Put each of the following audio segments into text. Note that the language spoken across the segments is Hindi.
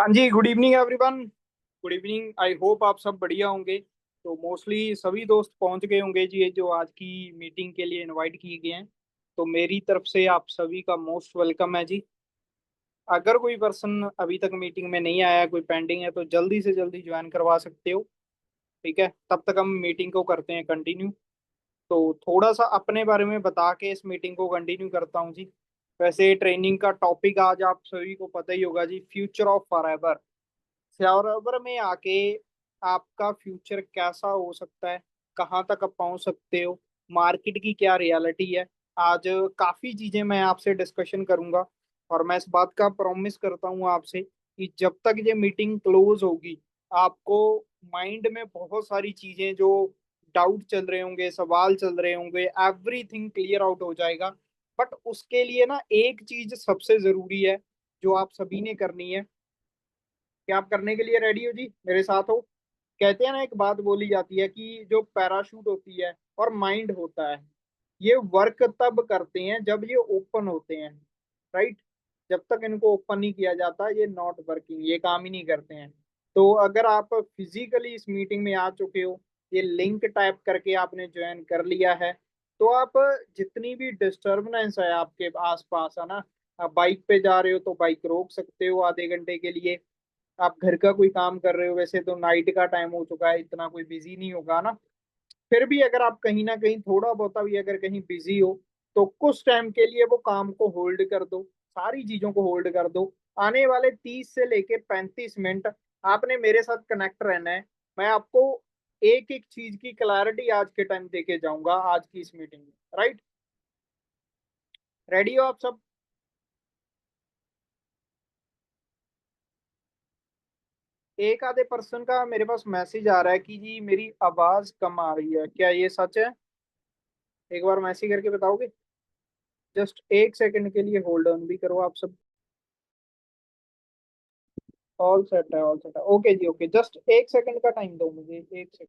हाँ जी, good evening everyone. Good evening. I hope आप सब बढ़िया होंगे। तो मोस्टली सभी दोस्त पहुंच गए होंगे जी, ये जो आज की मीटिंग के लिए इनवाइट किए गए हैं। तो मेरी तरफ से आप सभी का मोस्ट वेलकम है जी। अगर कोई पर्सन अभी तक मीटिंग में नहीं आया, कोई पेंडिंग है, तो जल्दी से जल्दी ज्वाइन करवा सकते हो। ठीक है, तब तक हम मीटिंग को करते हैं कंटिन्यू। तो थोड़ा सा अपने बारे में बता के इस मीटिंग को कंटिन्यू करता हूँ जी। वैसे ट्रेनिंग का टॉपिक आज आप सभी को पता ही होगा जी, फ्यूचर ऑफ फॉरएवर। फॉरएवर में आके आपका फ्यूचर कैसा हो सकता है, कहाँ तक आप पहुंच सकते हो, मार्केट की क्या रियलिटी है। आज काफी चीजें मैं आपसे डिस्कशन करूंगा। और मैं इस बात का प्रॉमिस करता हूँ आपसे कि जब तक ये मीटिंग क्लोज होगी, आपको माइंड में बहुत सारी चीजें जो डाउट चल रहे होंगे, सवाल चल रहे होंगे, एवरीथिंग क्लियर आउट हो जाएगा। बट उसके लिए ना एक चीज सबसे जरूरी है जो आप सभी ने करनी है। क्या आप करने के लिए रेडी हो जी, मेरे साथ हो? कहते हैं ना, एक बात बोली जाती है कि जो पैराशूट होती है और माइंड होता है, ये वर्क तब करते हैं जब ये ओपन होते हैं। राइट। जब तक इनको ओपन नहीं किया जाता, ये नॉट वर्किंग, ये काम ही नहीं करते हैं। तो अगर आप फिजिकली इस मीटिंग में आ चुके हो, ये लिंक टाइप करके आपने ज्वाइन कर लिया है, तो आप जितनी भी डिस्टर्बेंस है आपके आसपास है ना, आप बाइक पे जा रहे हो तो बाइक रोक सकते हो आधे घंटे के लिए। आप घर का कोई काम कर रहे हो, वैसे तो नाइट का टाइम हो चुका है, इतना कोई बिजी नहीं होगा ना। फिर भी अगर आप कहीं ना कहीं थोड़ा बहुत भी अगर कहीं बिजी हो, तो कुछ टाइम के लिए वो काम को होल्ड कर दो, सारी चीजों को होल्ड कर दो। आने वाले 30 से लेके 35 मिनट आपने मेरे साथ कनेक्ट रहना है। मैं आपको एक एक चीज की क्लैरिटी आज के टाइम देके जाऊंगा आज की इस मीटिंग में। राइट। रेडी हो आप सब? एक आधे पर्सन का मेरे पास मैसेज आ रहा है कि जी मेरी आवाज कम आ रही है, क्या ये सच है? एक बार मैसेज करके बताओगे? जस्ट एक सेकंड के लिए होल्ड ऑन भी करो आप सब। ऑल सेट है, ऑल सेट है, ओके जी, ओके। जस्ट एक सेकंड का टाइम दो मुझे, एक सेकंड।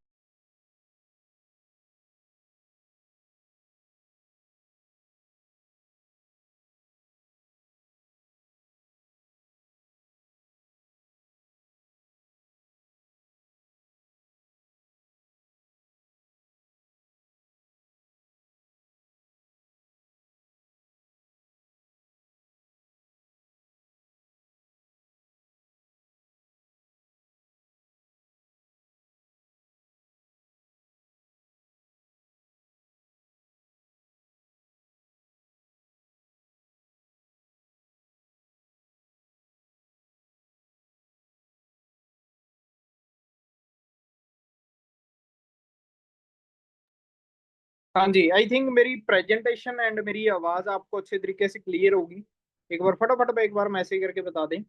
हाँ जी, आई थिंक मेरी प्रेजेंटेशन एंड मेरी आवाज आपको अच्छे तरीके से क्लियर होगी। एक बार फटाफट पे एक बार मैसेज करके बता दें।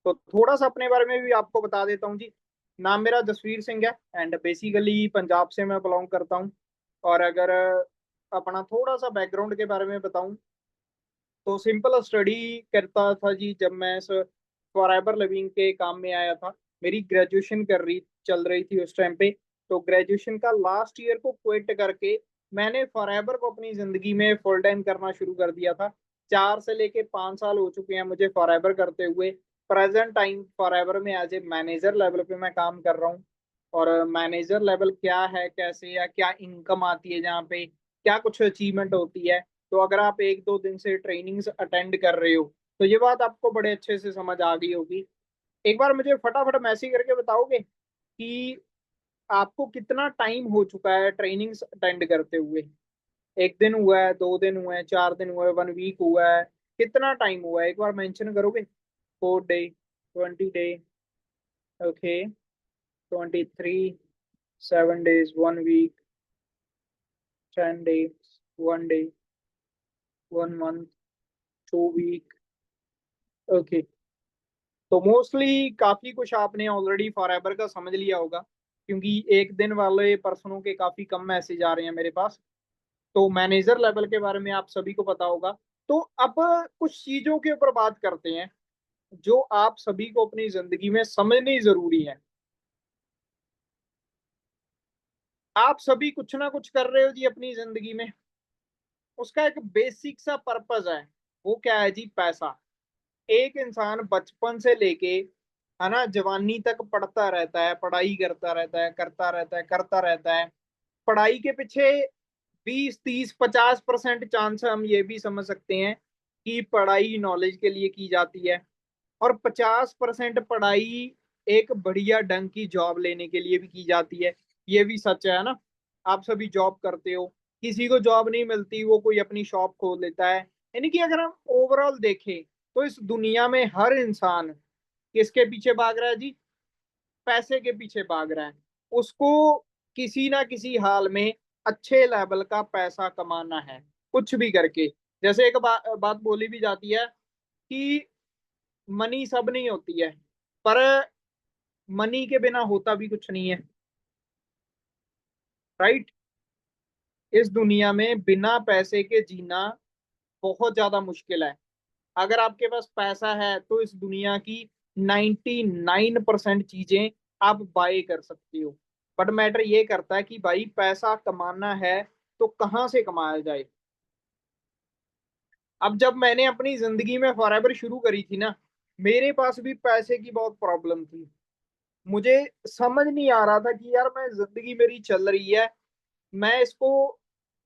तो थोड़ा सा अपने बारे में भी आपको बता देता हूँ जी। नाम मेरा जसवीर सिंह है एंड बेसिकली पंजाब से मैं बिलोंग करता हूँ। और अगर अपना थोड़ा सा बैकग्राउंड के बारे में बताऊं, तो सिंपल स्टडी करता था जी जब मैं इस फॉरएवर लिविंग के काम में आया था। मेरी ग्रेजुएशन कर रही चल रही थी उस टाइम पे। तो ग्रेजुएशन का लास्ट ईयर को क्विट करके मैंने फॉरएवर को अपनी जिंदगी में फुल टाइम करना शुरू कर दिया था। 4 से लेके 5 साल हो चुके हैं मुझे फॉरएवर करते हुए। प्रेजेंट टाइम फॉरएवर में एज ए मैनेजर लेवल पे मैं काम कर रहा हूँ। और मैनेजर लेवल क्या है, कैसे या क्या इनकम आती है, जहाँ पे क्या कुछ अचीवमेंट होती है, तो अगर आप 1-2 दिन से ट्रेनिंग्स अटेंड कर रहे हो, तो ये बात आपको बड़े अच्छे से समझ आ गई होगी। एक बार मुझे फटाफट मैसेज करके बताओगे कि आपको कितना टाइम हो चुका है ट्रेनिंग्स अटेंड करते हुए? 1 दिन हुआ है, 2 दिन हुए हैं, 4 दिन हुए, 1 वीक हुआ है? कितना टाइम हुआ है, एक बार मेंशन करोगे? 4 day, 20 day, okay, 23, 7 days, 1 week, 10 days, 1 day, 1 month, 2 week, okay. तो मोस्टली काफी कुछ आपने ऑलरेडी फॉरएवर का समझ लिया होगा, क्योंकि 1 दिन वाले पर्सनों के काफी कम मैसेज आ रहे हैं मेरे पास। तो मैनेजर लेवल के बारे में आप सभी को पता होगा। तो अब कुछ चीजों के ऊपर बात करते हैं जो आप सभी को अपनी जिंदगी में समझनी जरूरी है। आप सभी कुछ ना कुछ कर रहे हो जी अपनी जिंदगी में, उसका एक बेसिक सा पर्पस है। वो क्या है जी? पैसा। एक इंसान बचपन से लेके है ना, जवानी तक पढ़ता रहता है, पढ़ाई करता रहता है, करता रहता है, करता रहता है। पढ़ाई के पीछे 20, 30, 50% चांस हम ये भी समझ सकते हैं कि पढ़ाई नॉलेज के लिए की जाती है, और 50% पढ़ाई एक बढ़िया ढंग की जॉब लेने के लिए भी की जाती है। ये भी सच है ना। आप सभी जॉब करते हो, किसी को जॉब नहीं मिलती, वो कोई अपनी शॉप खोल लेता है। यानी कि अगर हम ओवरऑल देखें तो इस दुनिया में हर इंसान किसके पीछे भाग रहा है जी? पैसे के पीछे भाग रहा है। उसको किसी ना किसी हाल में अच्छे लेवल का पैसा कमाना है, कुछ भी करके। जैसे एक बात बोली भी जाती है कि मनी सब नहीं होती है, पर मनी के बिना होता भी कुछ नहीं है। राइट। इस दुनिया में बिना पैसे के जीना बहुत ज्यादा मुश्किल है। अगर आपके पास पैसा है तो इस दुनिया की 99% चीजें आप बाय कर सकते हो। बट मैटर ये करता है कि भाई पैसा कमाना है तो कहाँ से कमाया जाए। अब जब मैंने अपनी जिंदगी में फॉरएवर शुरू करी थी ना, मेरे पास भी पैसे की बहुत प्रॉब्लम थी। मुझे समझ नहीं आ रहा था कि यार मैं जिंदगी मेरी चल रही है, मैं इसको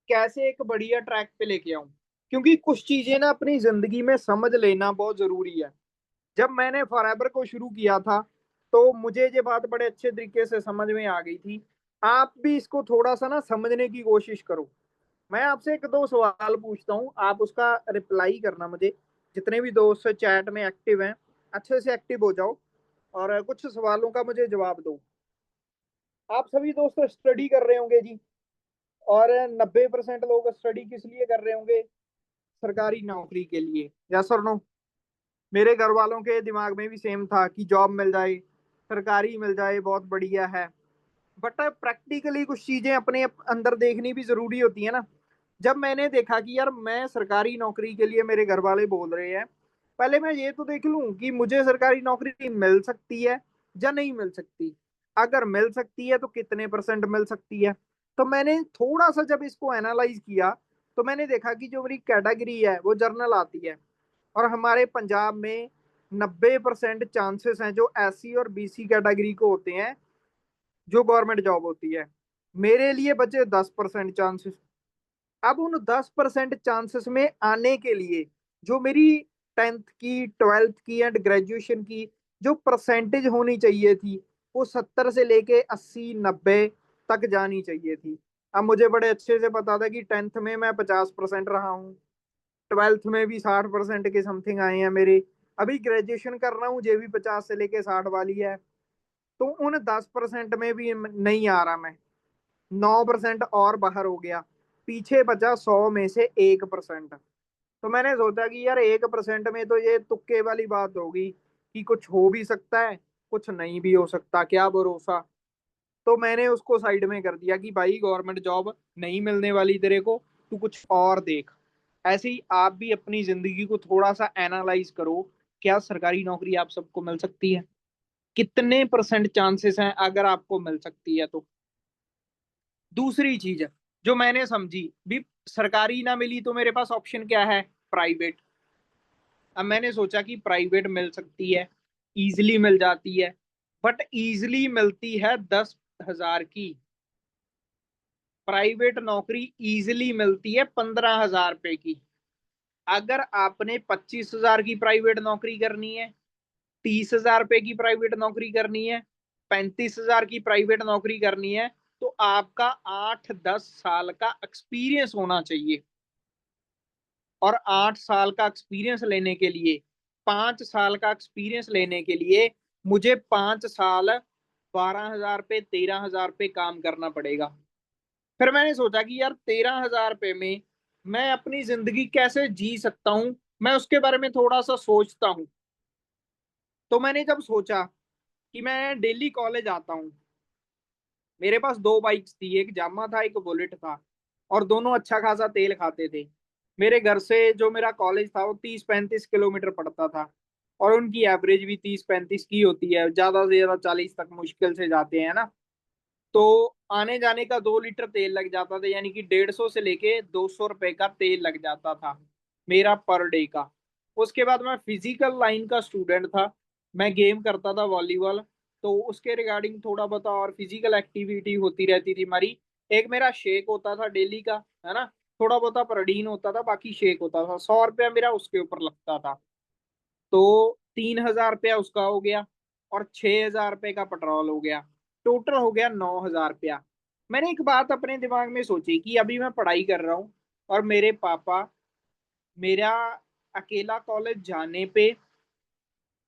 कैसे एक बढ़िया ट्रैक पे लेके आऊं। क्योंकि कुछ चीजें ना अपनी जिंदगी में समझ लेना बहुत जरूरी है। जब मैंने फॉरएवर को शुरू किया था तो मुझे ये बात बड़े अच्छे तरीके से समझ में आ गई थी। आप भी इसको थोड़ा सा ना समझने की कोशिश करो। मैं आपसे एक दो सवाल पूछता हूँ, आप उसका रिप्लाई करना मुझे। जितने भी दोस्त चैट में एक्टिव हैं, अच्छे से एक्टिव हो जाओ और कुछ सवालों का मुझे जवाब दो। आप सभी दोस्त स्टडी कर रहे होंगे जी, और 90% लोग स्टडी किस लिए कर रहे होंगे? सरकारी नौकरी के लिए। यस और नो? मेरे घर वालों के दिमाग में भी सेम था कि जॉब मिल जाए, सरकारी मिल जाए, बहुत बढ़िया है। बट प्रैक्टिकली कुछ चीजें अपने अंदर देखनी भी जरूरी होती है ना। जब मैंने देखा कि यार मैं सरकारी नौकरी के लिए, मेरे घर वाले बोल रहे हैं, पहले मैं ये तो देख लूं कि मुझे सरकारी नौकरी मिल सकती है या नहीं मिल सकती। अगर मिल सकती है तो कितने परसेंट मिल सकती है। तो मैंने थोड़ा सा जब इसको एनालाइज किया तो मैंने देखा कि जो मेरी कैटेगरी है वो जर्नल आती है, और हमारे पंजाब में 90% चांसेस हैं जो एससी और बीसी कैटेगरी को होते हैं, जो गवर्नमेंट जॉब होती है। मेरे लिए बचे 10% चांसेस। अब उन 10% चांसेस में आने के लिए जो मेरी 10th की, 12th की एंड ग्रेजुएशन की जो परसेंटेज होनी चाहिए थी, वो 70 से लेके 80, 90 तक जानी चाहिए थी। अब मुझे बड़े अच्छे से पता था कि 10th में मैं 50% रहा हूँ, 12th में भी 60% के समथिंग आए हैं मेरे। अभी ग्रेजुएशन कर रहा हूँ, ये भी 50 से लेके 60 वाली है। तो उन 10% में भी नहीं आ रहा मैं, 9% और बाहर हो गया, पीछे बचा 100 में से 1%। तो मैंने सोचा कि यार 1% में तो ये तुक्के वाली बात होगी कि कुछ हो भी सकता है, कुछ नहीं भी हो सकता, क्या भरोसा। तो मैंने उसको साइड में कर दिया कि भाई गवर्नमेंट जॉब नहीं मिलने वाली तेरे को, तू कुछ और देख। ऐसे ही आप भी अपनी जिंदगी को थोड़ा सा एनालाइज करो, क्या सरकारी नौकरी आप सबको मिल सकती है? कितने परसेंट चांसेस हैं अगर आपको मिल सकती है तो? दूसरी चीज है जो मैंने समझी भी, सरकारी ना मिली तो मेरे पास ऑप्शन क्या है? प्राइवेट। अब मैंने सोचा कि प्राइवेट मिल सकती है, इजिली मिल जाती है। बट इजिली मिलती है 10,000 की, प्राइवेट नौकरी इजिली मिलती है 15,000 रुपए की। अगर आपने 25,000 की प्राइवेट नौकरी करनी है, 30,000 रुपए की प्राइवेट नौकरी करनी है, 35,000 की प्राइवेट नौकरी करनी है, तो आपका 8-10 साल का एक्सपीरियंस होना चाहिए। और 8 साल का एक्सपीरियंस लेने के लिए, 5 साल का एक्सपीरियंस लेने के लिए मुझे 5 साल 12,000 पे, 13,000 पे काम करना पड़ेगा। फिर मैंने सोचा कि यार 13,000 रुपये में मैं अपनी जिंदगी कैसे जी सकता हूँ, मैं उसके बारे में थोड़ा सा सोचता हूँ। तो मैंने जब सोचा कि मैं डेली कॉलेज आता हूँ, मेरे पास दो बाइक्स थी, एक जामा था, एक बुलेट था, और दोनों अच्छा खासा तेल खाते थे। मेरे घर से जो मेरा कॉलेज था वो 30-35 किलोमीटर पड़ता था, और उनकी एवरेज भी 30-35 की होती है, ज्यादा से ज्यादा 40 तक मुश्किल से जाते हैं ना। तो आने जाने का 2 लीटर तेल लग जाता था, यानी कि 150 से लेके 200 रुपए का तेल लग जाता था मेरा पर डे का। उसके बाद मैं फिजिकल लाइन का स्टूडेंट था, मैं गेम करता था वॉलीबॉल, तो उसके रिगार्डिंग थोड़ा बहुत और फिजिकल एक्टिविटी होती रहती थी हमारी। एक मेरा शेक होता था डेली का, है ना, थोड़ा बहुत प्रोटीन होता था, बाकी शेक होता था। 100 रुपया मेरा उसके ऊपर लगता था। तो 3,000 रुपया उसका हो गया, और 6,000 रुपये का पेट्रोल हो गया। टोटल हो गया 9,000 रुपया। मैंने एक बात अपने दिमाग में सोची कि अभी मैं पढ़ाई कर रहा हूँ, और मेरे पापा मेरा अकेला कॉलेज जाने पे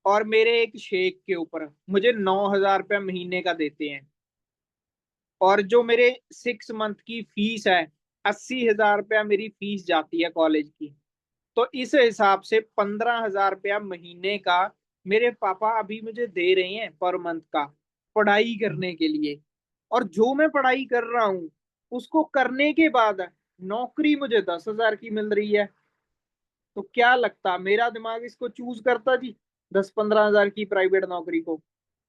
और मेरे एक शेक के ऊपर मुझे 9,000 रुपया महीने का देते हैं। और जो मेरे 6 मंथ की फीस है, 80,000 रुपया मेरी फीस जाती है कॉलेज की। तो इस हिसाब से 15,000 रुपया महीने का मेरे पापा अभी मुझे दे रहे हैं पर मंथ का, पढ़ाई करने के लिए। और जो मैं पढ़ाई कर रहा हूँ उसको करने के बाद नौकरी मुझे 10,000 की मिल रही है। तो क्या लगता मेरा दिमाग इसको चूज करता जी, 10-15 हजार की प्राइवेट नौकरी को?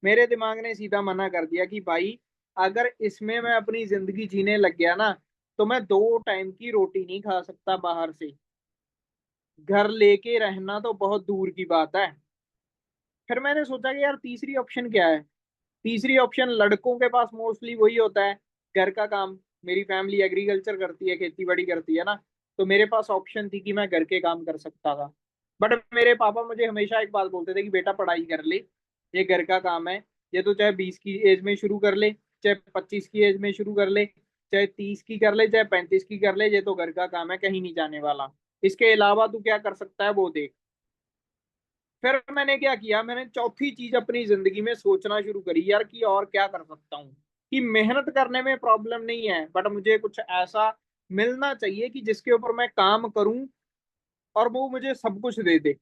मेरे दिमाग ने सीधा मना कर दिया कि भाई, अगर इसमें मैं अपनी जिंदगी जीने लग गया ना, तो मैं 2 टाइम की रोटी नहीं खा सकता बाहर से। घर लेके रहना तो बहुत दूर की बात है। फिर मैंने सोचा कि यार तीसरी ऑप्शन क्या है। तीसरी ऑप्शन लड़कों के पास मोस्टली वही होता है, घर का काम। मेरी फैमिली एग्रीकल्चर करती है, खेती बाड़ी करती है ना। तो मेरे पास ऑप्शन थी कि मैं घर के काम कर सकता था। बट मेरे पापा मुझे हमेशा एक बात बोलते थे कि बेटा पढ़ाई कर ले, ये घर का काम है। ये तो चाहे 20 की एज में शुरू कर ले, चाहे 25 की एज में शुरू कर ले, चाहे 30 की कर ले, चाहे 35 की कर ले, ये तो घर का काम है, कहीं नहीं जाने वाला। इसके अलावा तू क्या कर सकता है वो देख। फिर मैंने क्या किया, मैंने चौथी चीज अपनी जिंदगी में सोचना शुरू करी यार, कि और क्या कर सकता हूँ। कि मेहनत करने में प्रॉब्लम नहीं है, बट मुझे कुछ ऐसा मिलना चाहिए कि जिसके ऊपर मैं काम करूं और वो मुझे सब कुछ दे दे।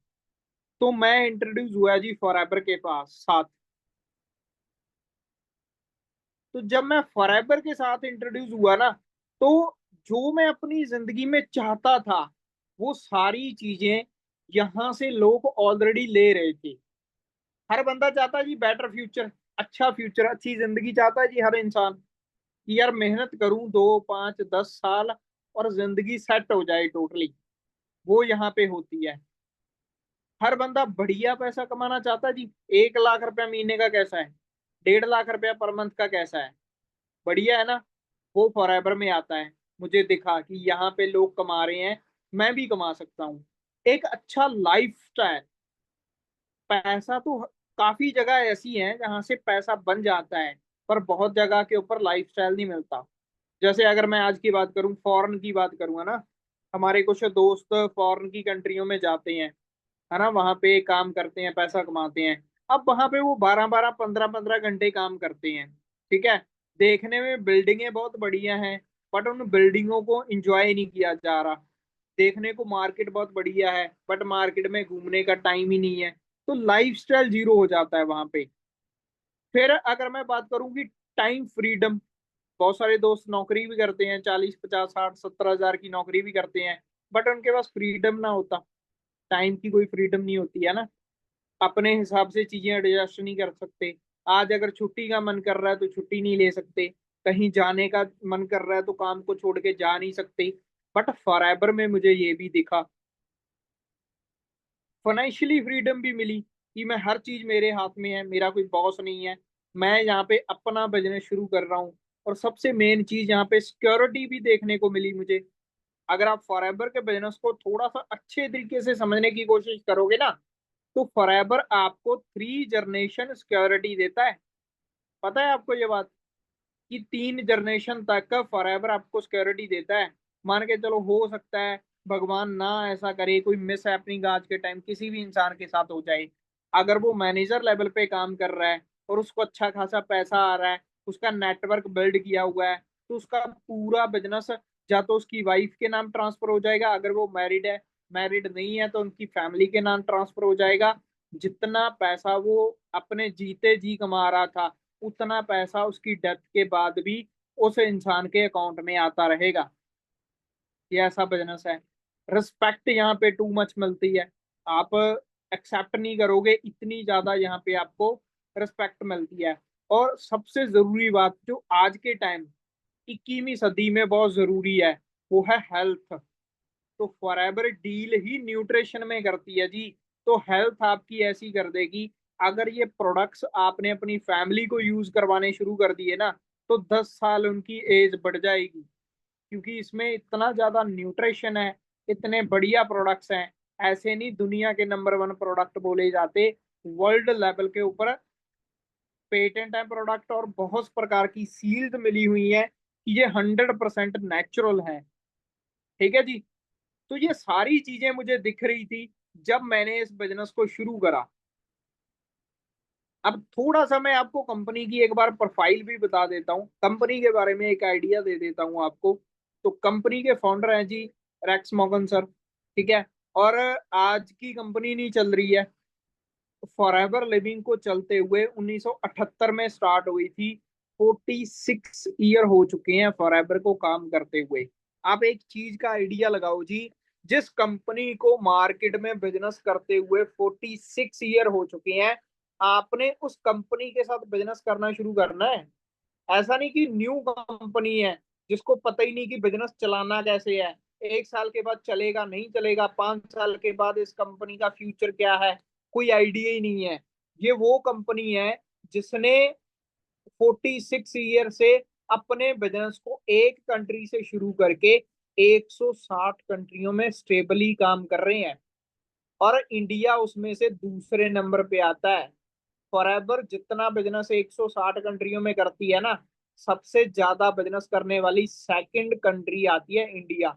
तो मैं इंट्रोड्यूस हुआ जी फॉरएवर के पास साथ। तो जब मैं फॉरएवर के साथ इंट्रोड्यूस हुआ ना, तो जो मैं अपनी जिंदगी में चाहता था वो सारी चीजें यहाँ से लोग ऑलरेडी ले रहे थे। हर बंदा चाहता है जी बेटर फ्यूचर, अच्छा फ्यूचर, अच्छी जिंदगी चाहता है जी हर इंसान। कि यार मेहनत करूं 2, 5, 10 साल और जिंदगी सेट हो जाए टोटली, वो यहाँ पे होती है। हर बंदा बढ़िया पैसा कमाना चाहता है जी। 1 लाख रुपया महीने का कैसा है, 1.5 लाख रुपया पर मंथ का कैसा है, बढ़िया है ना। वो फॉरएवर में आता है। मुझे दिखा कि यहाँ पे लोग कमा रहे हैं, मैं भी कमा सकता हूँ। एक अच्छा लाइफ स्टाइल। पैसा तो काफी जगह ऐसी है जहां से पैसा बन जाता है, पर बहुत जगह के ऊपर लाइफस्टाइल नहीं मिलता। जैसे अगर मैं आज की बात करूं, फॉरेन की बात करूंगा ना, हमारे कुछ दोस्त फॉरेन की कंट्रियों में जाते हैं, है ना, वहां पे काम करते हैं, पैसा कमाते हैं। अब वहां पे वो 12-12, 15-15 घंटे काम करते हैं। ठीक है। देखने में बिल्डिंगें बहुत बढ़िया हैं, बट उन बिल्डिंगों को एंजॉय नहीं किया जा रहा। देखने को मार्केट बहुत बढ़िया है, बट मार्केट में घूमने का टाइम ही नहीं है। तो लाइफस्टाइल जीरो हो जाता है वहां पे। फिर अगर मैं बात करूं कि टाइम फ्रीडम, बहुत सारे दोस्त नौकरी भी करते हैं, 40, 50, 60, 70 हजार की नौकरी भी करते हैं, बट उनके पास फ्रीडम ना होता। टाइम की कोई फ्रीडम नहीं होती है ना। अपने हिसाब से चीजें एडजस्ट नहीं कर सकते। आज अगर छुट्टी का मन कर रहा है तो छुट्टी नहीं ले सकते, कहीं जाने का मन कर रहा है तो काम को छोड़ के जा नहीं सकते। बट फॉरएवर में मुझे ये भी दिखा, फाइनेंशियली फ्रीडम भी मिली, कि मैं हर चीज मेरे हाथ में है, मेरा कोई बॉस नहीं है। मैं यहाँ पे अपना बिजनेस शुरू कर रहा हूँ। और सबसे मेन चीज यहाँ पे सिक्योरिटी भी देखने को मिली मुझे। अगर आप फॉरएवर के बिजनेस को थोड़ा सा अच्छे तरीके से समझने की कोशिश करोगे ना, तो फॉरएवर आपको 3 जनरेशन सिक्योरिटी देता है। पता है आपको ये बात, कि 3 जनरेशन तक का फॉरएवर आपको सिक्योरिटी देता है। मान के चलो, हो सकता है भगवान ना ऐसा करे, कोई मिस हैपनिंग आज के टाइम किसी भी इंसान के साथ हो जाए, अगर वो मैनेजर लेवल पे काम कर रहा है और उसको अच्छा खासा पैसा आ रहा है, उसका नेटवर्क बिल्ड किया हुआ है, तो उसका पूरा बिजनेस या तो उसकी वाइफ के नाम ट्रांसफर हो जाएगा, अगर वो मैरिड है। मैरिड नहीं है तो उनकी फैमिली के नाम ट्रांसफर हो जाएगा। जितना पैसा वो अपने जीते जी कमा रहा था, उतना पैसा उसकी डेथ के बाद भी उस इंसान के अकाउंट में आता रहेगा। ये ऐसा बिजनेस है। रिस्पेक्ट यहाँ पे टू मच मिलती है। आप एक्सेप्ट नहीं करोगे, इतनी ज्यादा यहाँ पे आपको रिस्पेक्ट मिलती है। और सबसे जरूरी बात जो आज के टाइम 21वीं सदी में बहुत जरूरी है, वो है हेल्थ। तो फॉरएवर डील ही न्यूट्रिशन में करती है जी। तो हेल्थ आपकी ऐसी कर देगी अगर ये प्रोडक्ट्स आपने अपनी फैमिली को यूज करवाने शुरू कर दिए ना, तो 10 साल उनकी एज बढ़ जाएगी, क्योंकि इसमें इतना ज्यादा न्यूट्रिशन है, इतने बढ़िया प्रोडक्ट्स हैं। ऐसे नहीं दुनिया के नंबर 1 प्रोडक्ट बोले जाते, वर्ल्ड लेवल के ऊपर पेटेंट है प्रोडक्ट, और बहुत प्रकार की सील्ड मिली हुई है कि ये 100% नेचुरल है। ठीक है जी। तो ये सारी चीजें मुझे दिख रही थी जब मैंने इस बिजनेस को शुरू करा। अब थोड़ा सा मैं आपको कंपनी की एक बार प्रोफाइल भी बता देता हूँ, कंपनी के बारे में एक आइडिया दे देता हूँ आपको। तो कंपनी के फाउंडर हैं जी रेक्स मॉर्गन सर। ठीक है। और आज की कंपनी नहीं चल रही है, फॉरएवर लिविंग को चलते हुए 1978 में स्टार्ट हुई थी। 46 ईयर हो चुके हैं फॉरएवर को काम करते हुए। आप एक चीज का आइडिया लगाओ जी, जिस कंपनी को मार्केट में बिजनेस करते हुए 46 ईयर हो चुके हैं, आपने उस कंपनी के साथ बिजनेस करना शुरू करना है। ऐसा नहीं कि न्यू कंपनी है जिसको पता ही नहीं कि बिजनेस चलाना कैसे है, 1 साल के बाद चलेगा नहीं चलेगा, 5 साल के बाद इस कंपनी का फ्यूचर क्या है, कोई आइडिया ही नहीं है। ये वो कंपनी है जिसने 46 ईयर से अपने बिजनेस को एक कंट्री से शुरू करके 160 कंट्रियों में स्टेबली काम कर रहे हैं, और इंडिया उसमें से दूसरे नंबर पे आता है। फॉरएवर जितना बिजनेस 160 कंट्रियों में करती है ना, सबसे ज्यादा बिजनेस करने वाली सेकंड कंट्री आती है इंडिया।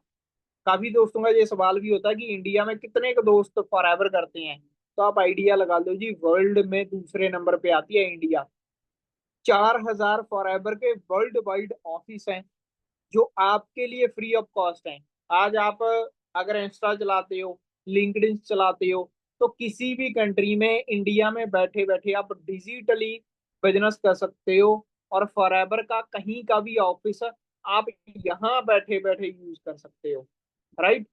काफी दोस्तों का ये सवाल भी होता है कि इंडिया में कितने के दोस्त फॉरएवर करते हैं, तो आप आइडिया लगा लो जी, वर्ल्ड में दूसरे नंबर पे आती है इंडिया। 4000 फॉरएवर के वर्ल्ड वाइड ऑफिस हैं जो आपके लिए फ्री ऑफ कॉस्ट हैं। आज आप अगर इंस्टा चलाते हो, लिंक्डइन चलाते हो, तो किसी भी कंट्री में इंडिया में बैठे बैठे आप डिजिटली बिजनेस कर सकते हो, और फॉरएवर का कहीं का भी ऑफिस आप यहाँ बैठे बैठे यूज कर सकते हो। राइट।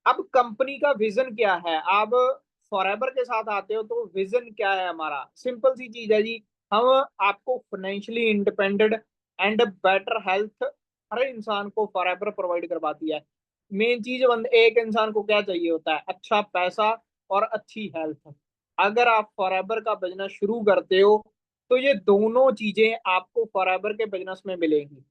अब कंपनी का विजन क्या है? अब फॉरएवर के साथ आते हो तो विजन क्या है हमारा? सिंपल सी चीज है जी, हम आपको financially independent and better health हर इंसान को फॉरएवर प्रोवाइड करवाती है। मेन चीज एक इंसान को क्या चाहिए होता है? अच्छा पैसा और अच्छी हेल्थ। अगर आप फॉरएवर का बिजनेस शुरू करते हो तो ये दोनों चीजें आपको फॉरएवर के बिजनेस में मिलेंगी।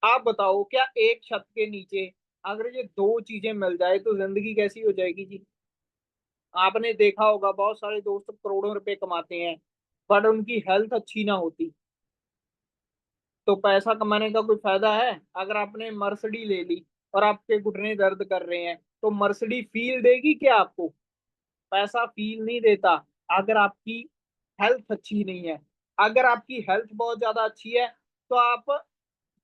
आप बताओ, क्या एक छत के नीचे अगर ये दो चीजें मिल जाए तो जिंदगी कैसी हो जाएगी जी? आपने देखा होगा बहुत सारे दोस्त करोड़ों रुपए कमाते हैं, बट उनकी हेल्थ अच्छी ना होती, तो पैसा कमाने का कोई फायदा है? अगर आपने मर्सिडी ले ली और आपके घुटने दर्द कर रहे हैं, तो मर्सिडी फील देगी क्या आपको? पैसा फील नहीं देता अगर आपकी हेल्थ अच्छी नहीं है। अगर आपकी हेल्थ बहुत ज्यादा अच्छी है तो आप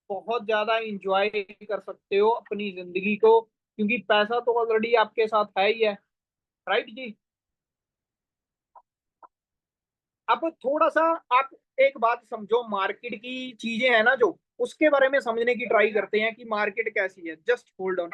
बहुत ज्यादा इंजॉय कर सकते हो अपनी जिंदगी को, क्योंकि पैसा तो ऑलरेडी आपके साथ है ही है। राइट जी। अब थोड़ा सा आप एक बात समझो, मार्केट की चीजें हैं ना जो, उसके बारे में समझने की ट्राई करते हैं कि मार्केट कैसी है। Just hold on.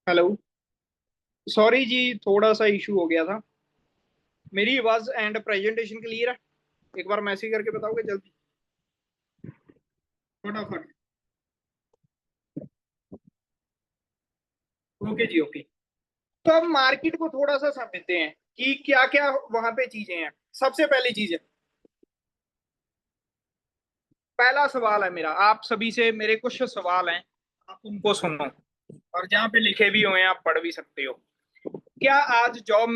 Hello. Sorry जी, थोड़ा सा इशू हो गया था। मेरी आवाज एंड प्रेजेंटेशन क्लियर है? एक बार मैसेज करके बताओगे जल्दी, फटाफट। ओके जी, ओके। तो अब मार्केट को थोड़ा सा समझते हैं कि क्या क्या वहां पे चीजें हैं। सबसे पहली चीज है, पहला सवाल है मेरा आप सभी से, मेरे कुछ सवाल हैं, आप उनको सुनो, और जहाँ पे लिखे भी हुए हैं आप पढ़ भी सकते हो। क्या आज जॉब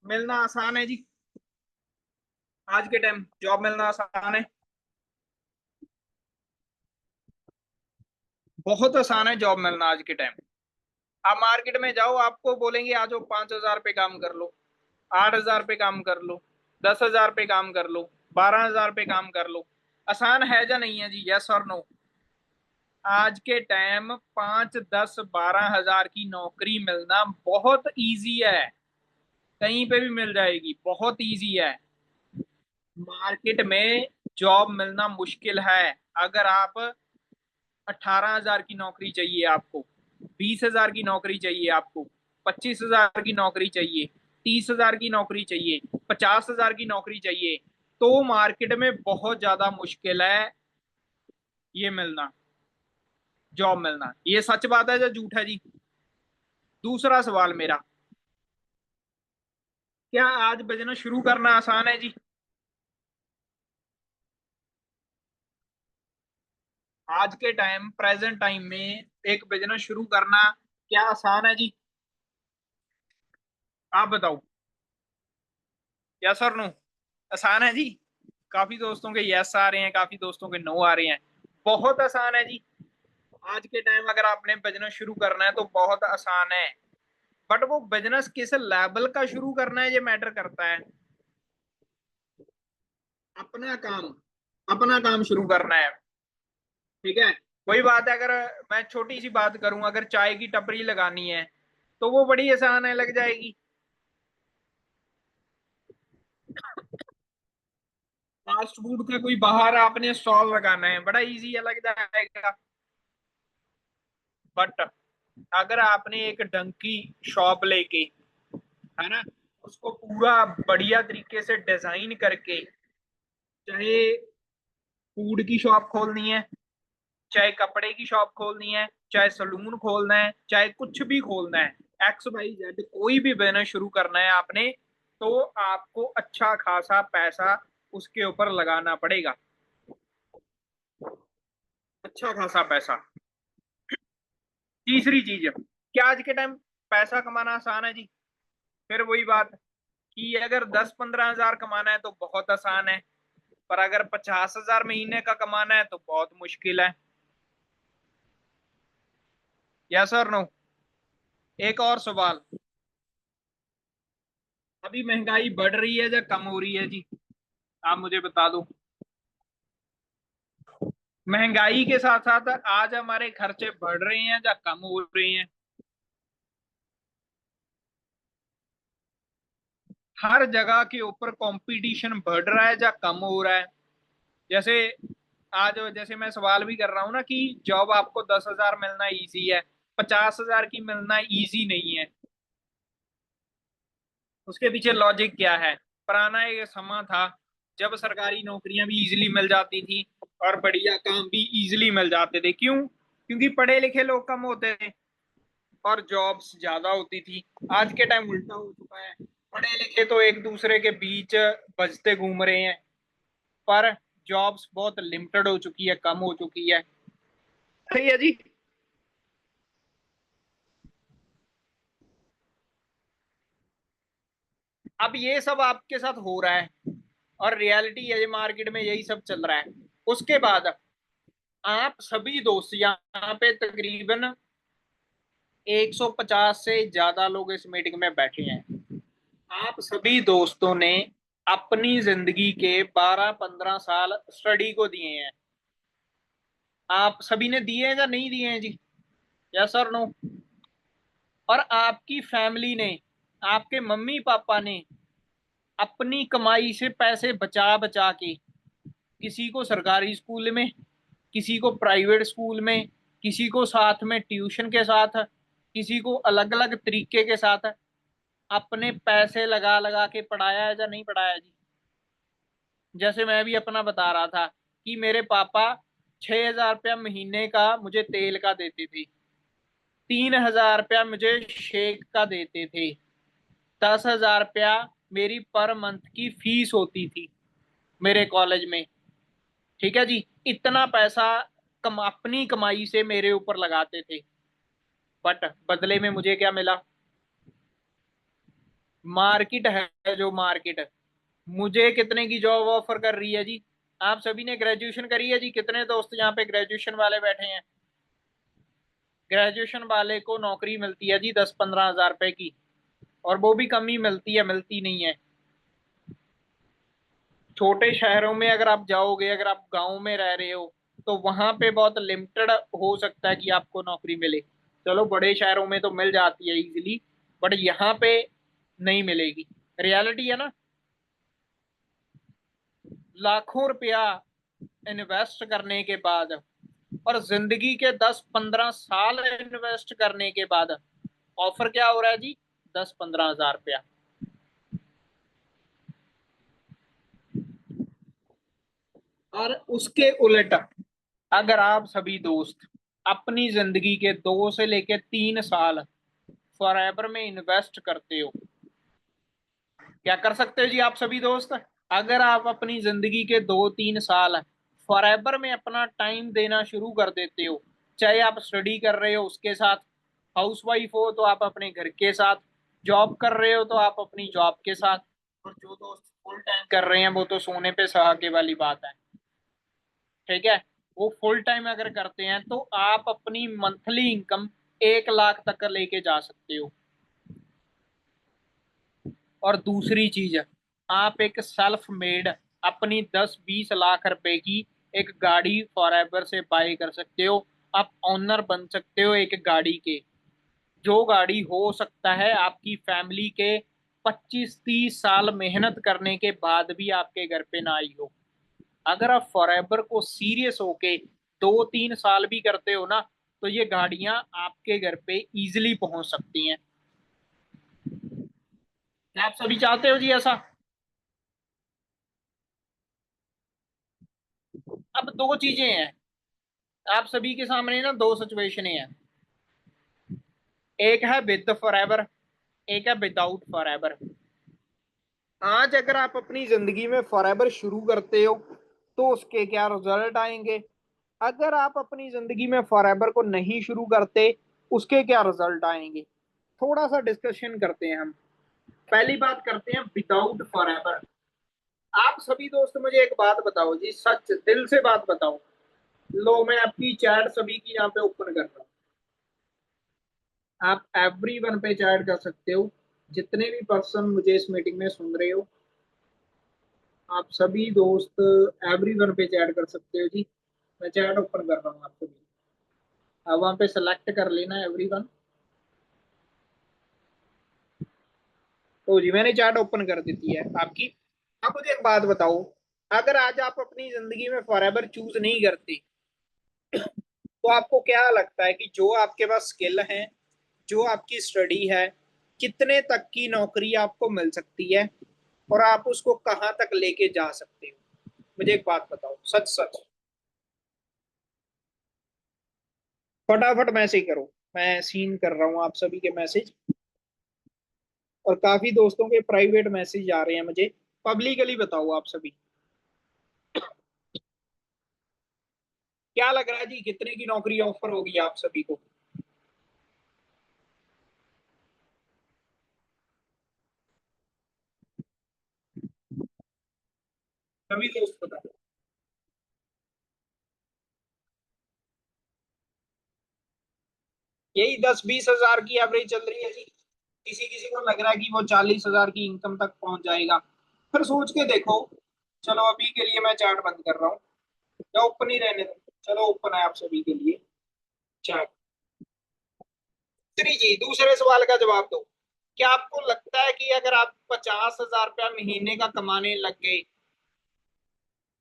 मिलना आसान है जी? आज के टाइम जॉब मिलना आसान है? बहुत आसान है जॉब मिलना आज के टाइम। आप मार्केट में जाओ, आपको बोलेंगे आ जाओ 5,000 पे काम कर लो, 8,000 पे काम कर लो, 10,000 पे काम कर लो, 12,000 पे काम कर लो। आसान है या नहीं है जी? यस और नो? आज के टाइम 5, 10, 12 हजार की नौकरी मिलना बहुत इजी है। कहीं पे भी मिल जाएगी, बहुत इजी है। मार्केट में जॉब मिलना मुश्किल है। अगर आप 18,000 की नौकरी चाहिए आपको, 20,000 की नौकरी चाहिए आपको, 25,000 की नौकरी चाहिए, 30,000 की नौकरी चाहिए, 50,000 की नौकरी चाहिए, तो मार्केट में बहुत ज्यादा मुश्किल है ये मिलना, जॉब मिलना। ये सच बात है या झूठ है जी? दूसरा सवाल मेरा, क्या आज बिजनेस शुरू करना आसान है जी? आज के टाइम, प्रेजेंट टाइम में एक बिजनेस शुरू करना क्या आसान है जी? आप बताओ, यस और नो? आसान है जी? काफी दोस्तों के यस आ रहे हैं, काफी दोस्तों के नो आ रहे हैं। बहुत आसान है जी। आज के टाइम अगर आपने बिजनेस शुरू करना है तो बहुत आसान है। बट वो बिजनेस किस लेवल का शुरू करना है ये मैटर करता है। अपना काम, अपना काम शुरू करना है, ठीक है। वही बात है, अगर मैं छोटी सी बात करूं, अगर चाय की टपरी लगानी है तो वो बड़ी आसान है, लग जाएगी। फास्ट फूड का कोई बाहर आपने स्टॉल लगाना है, बड़ा इजी है, लग जाएगा। बट अगर आपने एक ढंग की शॉप लेके, है ना, उसको पूरा बढ़िया तरीके से डिजाइन करके, चाहे फूड की शॉप खोलनी है, चाहे कपड़े की शॉप खोलनी है, चाहे सलून खोलना है, चाहे कुछ भी खोलना है, XYZ कोई भी बिजनेस शुरू करना है आपने, तो आपको अच्छा खासा पैसा उसके ऊपर लगाना पड़ेगा, अच्छा खासा पैसा। तीसरी चीज, क्या आज के टाइम पैसा कमाना आसान है जी? फिर वही बात कि अगर 10, 15 हजार कमाना है तो बहुत आसान है, पर अगर 50,000 महीने का कमाना है तो बहुत मुश्किल है। यस और नो? एक और सवाल, अभी महंगाई बढ़ रही है या कम हो रही है जी? आप मुझे बता दो। महंगाई के साथ साथ आज हमारे खर्चे बढ़ रहे हैं या कम हो रहे हैं? हर जगह के ऊपर कंपटीशन बढ़ रहा है या कम हो रहा है? जैसे आज, जैसे मैं सवाल भी कर रहा हूं ना कि जॉब आपको 10,000 मिलना इजी है, 50,000 की मिलना इजी नहीं है। उसके पीछे लॉजिक क्या है? पुराना एक समय था जब सरकारी नौकरियां भी इजीली मिल जाती थी और बढ़िया काम भी इजीली मिल जाते थे। क्यों? क्योंकि पढ़े लिखे लोग कम होते थे और जॉब्स ज्यादा होती थी। आज के टाइम उल्टा हो चुका है, पढ़े लिखे तो एक दूसरे के बीच बजते घूम रहे हैं, पर जॉब्स बहुत लिमिटेड हो चुकी है, कम हो चुकी है। सही है जी। अब ये सब आपके साथ हो रहा है और रियलिटी है, ये मार्केट में यही सब चल रहा है। उसके बाद आप सभी दोस्त, यहाँ पे तकरीबन 150 से ज्यादा लोग इस मीटिंग में बैठे हैं। आप सभी दोस्तों ने अपनी जिंदगी के 12, 15 साल स्टडी को दिए हैं। आप सभी ने दिए हैं या नहीं दिए हैं जी? यस और नो? और आपकी फैमिली ने, आपके मम्मी पापा ने अपनी कमाई से पैसे बचा बचा के, किसी को सरकारी स्कूल में, किसी को प्राइवेट स्कूल में, किसी को साथ में ट्यूशन के साथ, किसी को अलग अलग तरीके के साथ अपने पैसे लगा लगा के पढ़ाया है या नहीं पढ़ाया जी? जैसे मैं भी अपना बता रहा था कि मेरे पापा 6,000 रुपया महीने का मुझे तेल का देते थे, 3,000 रुपया मुझे शेक का देते थे, 10,000 रुपया मेरी पर मंथ की फीस होती थी मेरे कॉलेज में। ठीक है जी। इतना पैसा अपनी कमाई से मेरे ऊपर लगाते थे, बट बदले में मुझे क्या मिला? मार्केट है जो मार्केट मुझे कितने की जॉब ऑफर कर रही है जी? आप सभी ने ग्रेजुएशन करी है जी, कितने दोस्त यहाँ पे ग्रेजुएशन वाले बैठे हैं? ग्रेजुएशन वाले को नौकरी मिलती है जी 10-15 हजार रुपए की, और वो भी कम ही मिलती है, मिलती नहीं है। छोटे शहरों में अगर आप जाओगे, अगर आप गांव में रह रहे हो, तो वहां पे बहुत लिमिटेड हो सकता है कि आपको नौकरी मिले। चलो बड़े शहरों में तो मिल जाती है इजीली, बट यहाँ पे नहीं मिलेगी। रियलिटी है ना। लाखों रुपया इन्वेस्ट करने के बाद, और जिंदगी के 10-15 साल इन्वेस्ट करने के बाद ऑफर क्या हो रहा है जी? 10-15 हजार रुपया। और उसके उलट, अगर आप सभी दोस्त अपनी जिंदगी के 2 से लेकर 3 साल फॉरएवर में इन्वेस्ट करते हो, क्या कर सकते हो जी आप सभी दोस्त? अगर आप अपनी जिंदगी के 2-3 साल फॉरएवर में अपना टाइम देना शुरू कर देते हो, चाहे आप स्टडी कर रहे हो उसके साथ, हाउस वाइफ हो तो आप अपने घर के साथ, जॉब कर रहे हो तो आप अपनी जॉब के साथ, और जो दोस्त फुल टाइम कर रहे हैं वो तो सोने पे सुहागे वाली बात है। ठीक है। वो फुल टाइम अगर करते हैं तो आप अपनी मंथली इनकम 1 लाख तक लेके जा सकते हो। और दूसरी चीज, आप एक सेल्फ मेड अपनी 10-20 लाख रुपए की एक गाड़ी फॉरएवर से बाय कर सकते हो। आप ऑनर बन सकते हो एक गाड़ी के, जो गाड़ी हो सकता है आपकी फैमिली के 25-30 साल मेहनत करने के बाद भी आपके घर पे ना आई हो। अगर आप फॉरएवर को सीरियस होके 2-3 साल भी करते हो ना, तो ये गाड़ियां आपके घर पे इजिली पहुंच सकती हैं। क्या आप सभी चाहते हो जी ऐसा? अब दो चीजें हैं आप सभी के सामने ना, दो सिचुएशन हैं। एक है विद फॉरएवर, एक है विदाउट फॉरएवर। आज अगर आप अपनी जिंदगी में फॉरएवर शुरू करते हो तो उसके क्या रिजल्ट आएंगे? अगर आप अपनी जिंदगी में फॉरएवर को नहीं शुरू करते, उसके क्या रिजल्ट आएंगे? थोड़ा सा डिस्कशन करते हैं हम। पहली बात करते हैं विदाउट फॉरएवर। आप सभी दोस्त मुझे एक बात बताओ जी, सच दिल से बात बताओ। लो मैं आपकी चैट सभी की यहाँ पे ओपन कर रहा हूँ। आप एवरी वन पे चैट कर सकते हो, जितने भी पर्सन मुझे इस मीटिंग में सुन रहे हो, आप सभी दोस्त एवरी वन पे चैट कर सकते हो जी। मैं चैट ओपन कर रहा हूँ आप सभी। आप वहां पे सेलेक्ट कर लेना एवरी वन। तो जी मैंने चैट ओपन कर देती है आपकी। आप मुझे एक बात बताओ, अगर आज आप अपनी जिंदगी में फॉरएवर चूज नहीं करते, तो आपको क्या लगता है कि जो आपके पास स्किल है, जो आपकी स्टडी है, कितने तक की नौकरी आपको मिल सकती है, और आप उसको कहाँ तक लेके जा सकते हो? मुझे एक बात बताओ, सच सच। फटाफट मैसेज करो, मैं सीन कर रहा हूँ आप सभी के मैसेज। और काफी दोस्तों के प्राइवेट मैसेज आ रहे हैं मुझे। पब्लिकली बताओ आप सभी, क्या लग रहा है जी, कितने की नौकरी ऑफर होगी आप सभी को? सभी दोस्त बताओ। यही 10-20 हजार की एवरेज चल रही है जी। किसी किसी को लग रहा है कि वो 40 हजार की इनकम तक पहुंच जाएगा। फिर सोच के देखो। चलो अभी के लिए मैं चार्ट बंद कर रहा हूँ, या ओपन ही रहने दो। चलो ओपन है आप सभी के लिए चार्ट। दूसरी जी, दूसरे सवाल का जवाब दो। क्या आपको लगता है कि अगर आप 50 हजार रुपया महीने का कमाने लग गए,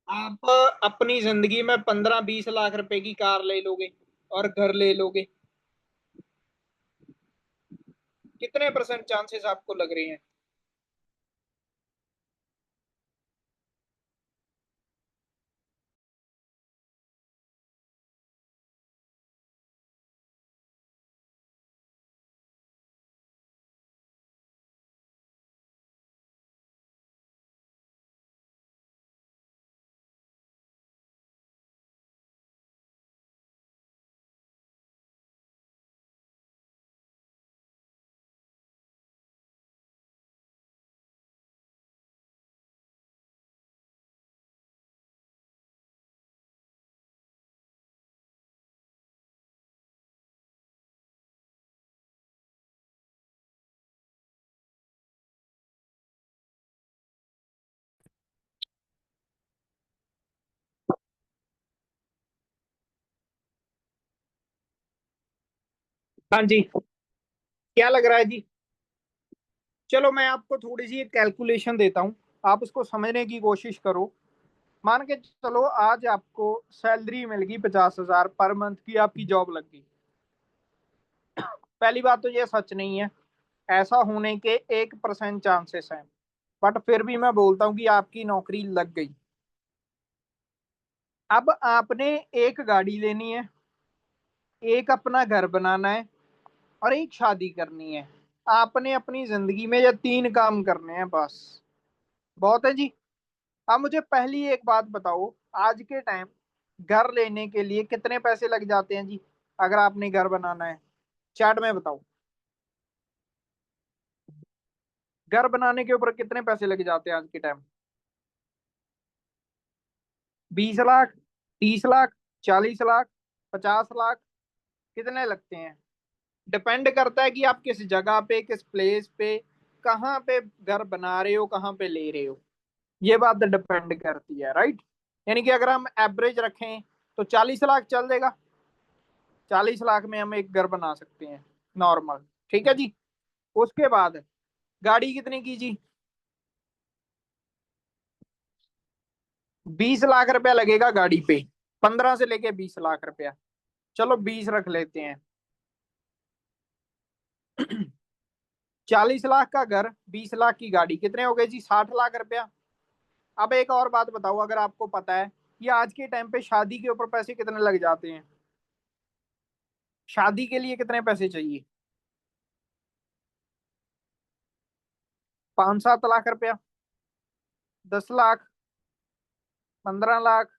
आप अपनी जिंदगी में 15-20 लाख रुपए की कार ले लोगे और घर ले लोगे? कितने परसेंट चांसेस आपको लग रहे हैं? हाँ जी, क्या लग रहा है जी? चलो मैं आपको थोड़ी सी एक कैलकुलेशन देता हूँ, आप उसको समझने की कोशिश करो। मान के चलो आज आपको सैलरी मिल गई 50,000 पर मंथ की, आपकी जॉब लग गई। पहली बात तो ये सच नहीं है, ऐसा होने के 1% चांसेस हैं, बट फिर भी मैं बोलता हूँ कि आपकी नौकरी लग गई। अब आपने एक गाड़ी लेनी है, एक अपना घर बनाना है, और एक शादी करनी है। आपने अपनी जिंदगी में ये तीन काम करने हैं बस, बहुत है जी। अब मुझे पहली एक बात बताओ, आज के टाइम घर लेने के लिए कितने पैसे लग जाते हैं जी? अगर आपने घर बनाना है, चैट में बताओ, घर बनाने के ऊपर कितने पैसे लग जाते हैं आज के टाइम? 20 लाख, 30 लाख, 40 लाख, 50 लाख, कितने लगते हैं? डिपेंड करता है कि आप किस जगह पे, किस प्लेस पे, कहाँ पे घर बना रहे हो, कहाँ पे ले रहे हो, ये बात डिपेंड करती है, राइट। यानी कि अगर हम एवरेज रखें तो 40 लाख चल देगा, 40 लाख में हम एक घर बना सकते हैं नॉर्मल, ठीक है जी। उसके बाद गाड़ी कितने की जी? 20 लाख रुपया लगेगा गाड़ी पे, 15 से लेके 20 लाख रुपया। चलो 20 रख लेते हैं। 40 लाख का घर, 20 लाख की गाड़ी, कितने हो गए जी? 60 लाख रुपया। अब एक और बात बताओ, अगर आपको पता है कि आज के टाइम पे शादी के ऊपर पैसे कितने लग जाते हैं, शादी के लिए कितने पैसे चाहिए? 5-7 लाख रुपया, 10 लाख, 15 लाख,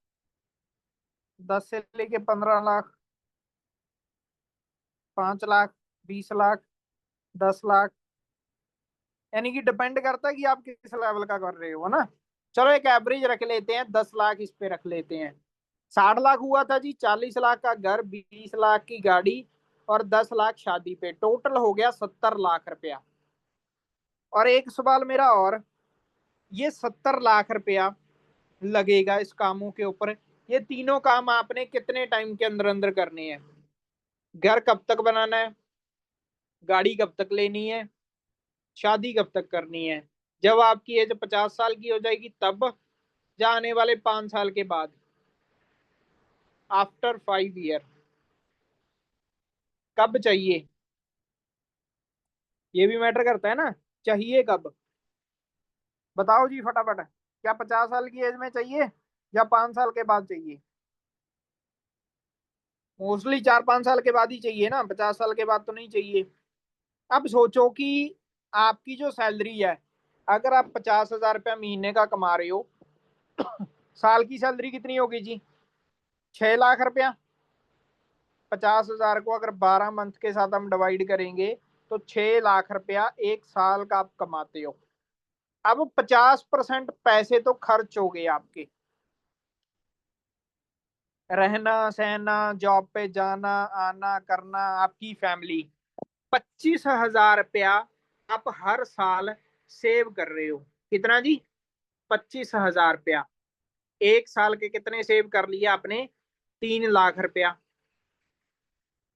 10 से लेके 15 लाख, 5 लाख, 20 लाख, 10 लाख। यानी कि डिपेंड करता है कि आप किस लेवल का कर रहे हो ना। चलो एक एवरेज रख लेते हैं, 10 लाख इस पे रख लेते हैं। 60 लाख हुआ था जी, 40 लाख का घर, 20 लाख की गाड़ी, और 10 लाख शादी पे, टोटल हो गया 70 लाख रुपया। और एक सवाल मेरा और, ये 70 लाख रुपया लगेगा इस कामों के ऊपर, ये तीनों काम आपने कितने टाइम के अंदर अंदर करने हैं? घर कब तक बनाना है, गाड़ी कब तक लेनी है, शादी कब तक करनी है? जब आपकी एज 50 साल की हो जाएगी तब, या आने वाले 5 साल के बाद, आफ्टर 5 ईयर? कब चाहिए, ये भी मैटर करता है ना, चाहिए कब? बताओ जी फटाफट, क्या 50 साल की एज में चाहिए या 5 साल के बाद चाहिए? मोस्टली 4-5 साल के बाद ही चाहिए ना, 50 साल के बाद तो नहीं चाहिए। अब सोचो कि आपकी जो सैलरी है, अगर आप 50,000 रुपया महीने का कमा रहे हो, साल की सैलरी कितनी होगी जी? 6 लाख रुपया। 50,000 को अगर 12 मंथ के साथ हम डिवाइड करेंगे तो 6 लाख रुपया एक साल का आप कमाते हो। अब 50% पैसे तो खर्च हो गए आपके, रहना सहना, जॉब पे जाना आना करना, आपकी फैमिली। 25,000 रुपया आप हर साल सेव कर रहे हो। कितना जी? 25,000 रुपया। एक साल के कितने सेव कर लिया आपने? 3 लाख रुपया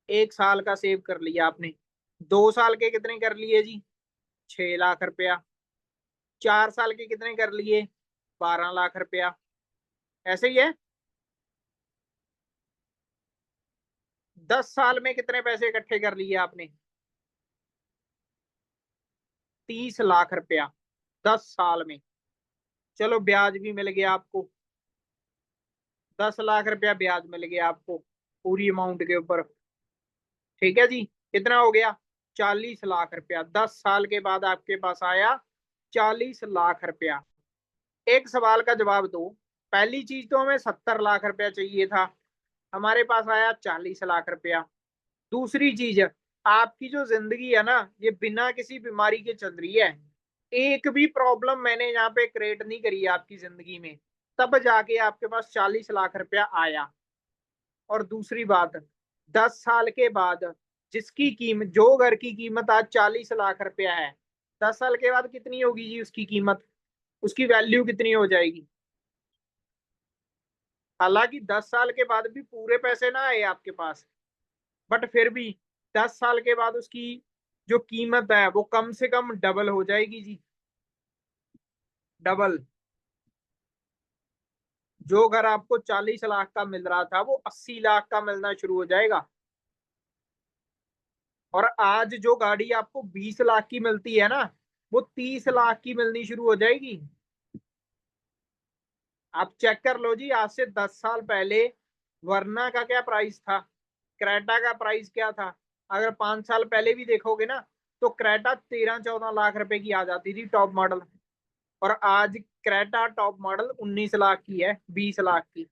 एक साल का सेव कर लिया आपने। 2 साल के कितने कर लिए जी? 6 लाख रुपया। 4 साल के कितने कर लिए? 12 लाख रुपया। ऐसे ही है। 10 साल में कितने पैसे इकट्ठे कर लिए आपने? 30 लाख रुपया 10 साल में। चलो ब्याज भी मिल गया आपको, 10 लाख रुपया ब्याज मिल गया आपको पूरी अमाउंट के ऊपर। ठीक है जी, कितना हो गया? 40 लाख रुपया 10 साल के बाद आपके पास आया, 40 लाख रुपया। एक सवाल का जवाब दो, पहली चीज तो हमें 70 लाख रुपया चाहिए था, हमारे पास आया 40 लाख रुपया। दूसरी चीज, आपकी जो जिंदगी है ना, ये बिना किसी बीमारी के चल रही है, एक भी प्रॉब्लम मैंने यहाँ पे क्रिएट नहीं करी है आपकी जिंदगी में, तब जाके आपके पास 40 लाख रुपया आया। और दूसरी बात, 10 साल के बाद जिसकी कीमत, जो घर की कीमत आज 40 लाख रुपया है, 10 साल के बाद कितनी होगी जी उसकी कीमत, उसकी वैल्यू कितनी हो जाएगी? हालांकि 10 साल के बाद भी पूरे पैसे ना आए आपके पास, बट फिर भी 10 साल के बाद उसकी जो कीमत है वो कम से कम डबल हो जाएगी जी, डबल। जो घर आपको 40 लाख का मिल रहा था वो 80 लाख का मिलना शुरू हो जाएगा। और आज जो गाड़ी आपको 20 लाख की मिलती है ना, वो 30 लाख की मिलनी शुरू हो जाएगी। आप चेक कर लो जी, आज से 10 साल पहले वरना का क्या प्राइस था, क्रेटा का प्राइस क्या था। अगर 5 साल पहले भी देखोगे ना, तो क्रेटा 13-14 लाख रुपए की आ जाती थी टॉप मॉडल। और आज क्रेटा टॉप मॉडल 19 लाख की है, 20 लाख की।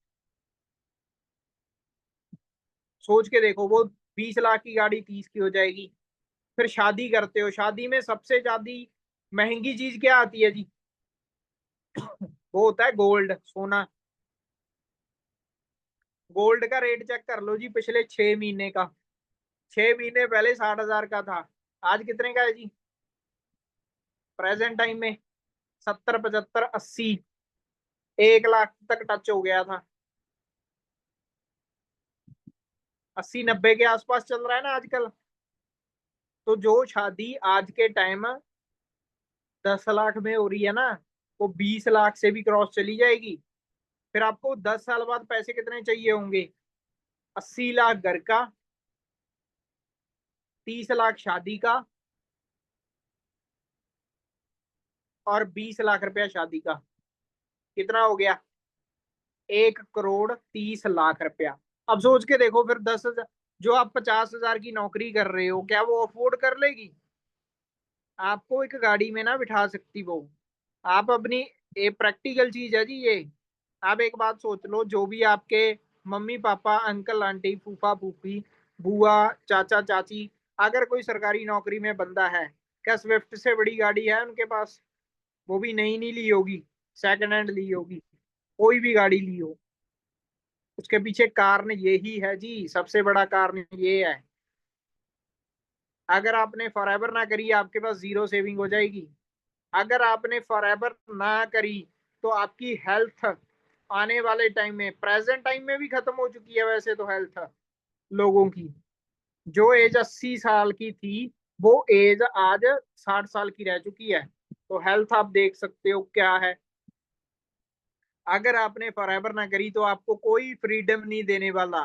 सोच के देखो, वो 20 लाख की गाड़ी 30 की हो जाएगी। फिर शादी करते हो, शादी में सबसे ज्यादा महंगी चीज क्या आती है जी? वो होता है गोल्ड, सोना। गोल्ड का रेट चेक कर लो जी, पिछले 6 महीने का। 6 महीने पहले 60,000 का था, आज कितने का है जी? प्रेजेंट टाइम में 70, 75, 80, 1 लाख तक टच हो गया था। 80, 90 के आसपास चल रहा है ना आजकल। तो जो शादी आज के टाइम 10 लाख में हो रही है ना, वो 20 लाख से भी क्रॉस चली जाएगी। फिर आपको 10 साल बाद पैसे कितने चाहिए होंगे? 80 लाख घर का, 30 लाख शादी का, और 20 लाख रुपया शादी का। कितना हो गया? 1 करोड़ 30 लाख रुपया। अब सोच के देखो फिर 10,000, जो आप 50,000 की नौकरी कर रहे हो, क्या वो अफोर्ड कर लेगी? आपको एक गाड़ी में ना बिठा सकती वो। आप अपनी, ये प्रैक्टिकल चीज है जी ये। आप एक बात सोच लो, जो भी आपके मम्मी पापा, अंकल आंटी, फूफा फूफी, बुआ, चाचा चाची, अगर कोई सरकारी नौकरी में बंदा है, क्या स्विफ्ट से बड़ी गाड़ी है उनके पास? वो भी नई नहीं ली होगी, सेकंड हैंड ली होगी। कोई भी गाड़ी ली हो, उसके पीछे कारण यही है जी, सबसे बड़ा कारण ये है। अगर आपने फॉरएवर ना करी, आपके पास जीरो सेविंग हो जाएगी। अगर आपने फॉरएवर ना करी, तो आपकी हेल्थ आने वाले टाइम में, प्रेजेंट टाइम में भी खत्म हो चुकी है वैसे तो हेल्थ लोगों की। जो एज 80 साल की थी, वो एज आज 60 साल की रह चुकी है। तो हेल्थ आप देख सकते हो क्या है। अगर आपने फॉरएवर ना करी, तो आपको कोई फ्रीडम नहीं देने वाला।